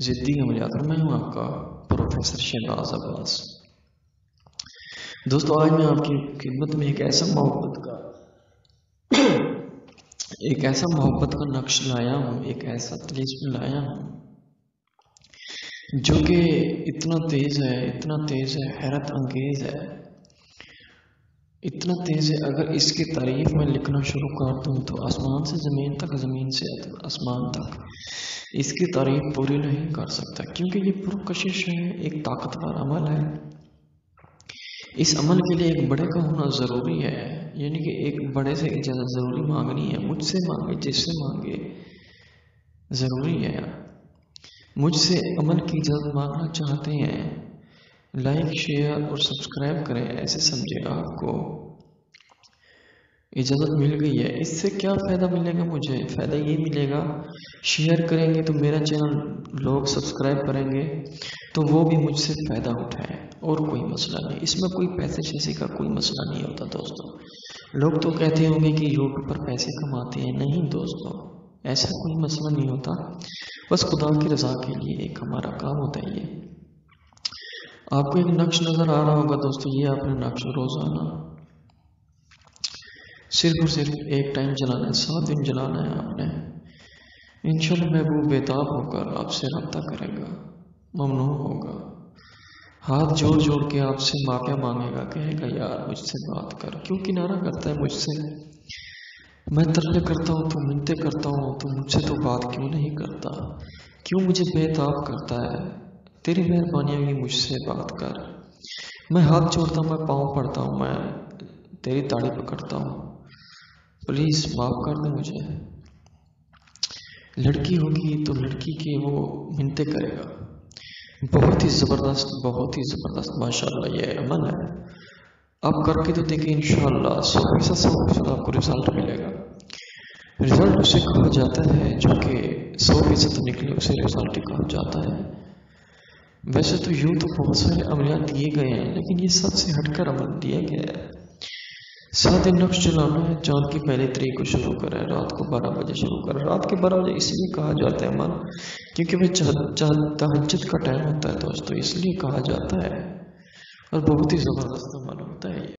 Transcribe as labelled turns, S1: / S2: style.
S1: ज़िद्दी अमलियात। मैं हूँ आपका प्रोफेसर शहनाज अब्बास। दोस्तों, आज मैं आपकी खिदमत में एक ऐसा मोहब्बत का नक्श लाया हूँ, एक ऐसा तिलिस्म लाया हूँ जो कि इतना तेज़ है, हैरत अंगेज है, इतना तेज़ है। अगर इसकी तारीफ में लिखना शुरू कर दूँ तो आसमान से ज़मीन तक, ज़मीन से आसमान तक इसकी तारीफ पूरी नहीं कर सकता, क्योंकि ये पुरकशिश है, एक ताकतवर अमल है। इस अमल के लिए एक बड़े का होना ज़रूरी है, यानी कि एक बड़े से इजाज़त ज़रूरी मांगनी है। मुझसे मांगे, जिससे मांगे, ज़रूरी है। मुझसे अमल की इजाज़त मांगना चाहते हैं, लाइक शेयर और सब्सक्राइब करें, ऐसे समझे आपको इजाज़त मिल गई है। इससे क्या फ़ायदा मिलेगा? मुझे फ़ायदा ये मिलेगा, शेयर करेंगे तो मेरा चैनल लोग सब्सक्राइब करेंगे तो वो भी मुझसे फ़ायदा उठाए, और कोई मसला नहीं। इसमें कोई पैसे शैसे का कोई मसला नहीं होता दोस्तों। लोग तो कहते होंगे कि यूट्यूब पर पैसे कमाते हैं। नहीं दोस्तों, ऐसा कोई मसला नहीं होता। बस खुदा की रज़ा के लिए एक हमारा काम होता है। ये आपको एक नक्श नज़र आ रहा होगा दोस्तों, ये आपने नक्श रोज़ाना सिर्फ और सिर्फ एक टाइम चलाना है, 7 दिन चलाना है आपने। इंशाल्लाह महबूब बेताब होकर आपसे रब्ता करेगा, ममनून होगा, हाथ जोड़ जोड़ के आपसे माफ़िया मांगेगा, कहेगा यार मुझसे बात कर। क्यों किनारा करता है मुझसे? मैं तरले करता हूँ, तो मिन्नतें करता हूँ, तो मुझसे तो बात क्यों नहीं करता? क्यों मुझे बेताब करता है? तेरी मेहरबानी होगी, मुझसे बात कर। मैं हाथ जोड़ता हूँ, मैं पाँव पड़ता हूँ, मैं तेरी ताड़ी पकड़ता हूँ, प्लीज़ माफ़ कर दे मुझे। लड़की होगी तो लड़की की वो मिन्नतें करेगा। बहुत ही ज़बरदस्त माशाल्लाह ये अमल है। आप करके तो देखिए, इंशाल्लाह 100% आपको रिजल्ट मिलेगा। रिजल्ट उसे कहा जाता है जो कि 100% निकले, उसे रिजल्ट ही कहा जाता है। वैसे तो यूँ तो बहुत सारे अमलियात दिए गए हैं, लेकिन ये सबसे हटकर अमल दिया गया है। 7 दिन नक्श चलाना है। चाँद की पहली तारीख को शुरू करें, रात को 12 बजे शुरू करें। रात के 12 बजे इसलिए कहा जाता है मन, क्योंकि वह तहज्जुद का टाइम होता है दोस्तों, इसलिए कहा जाता है। और बहुत ही ज़बरदस्त अमल होता है ये।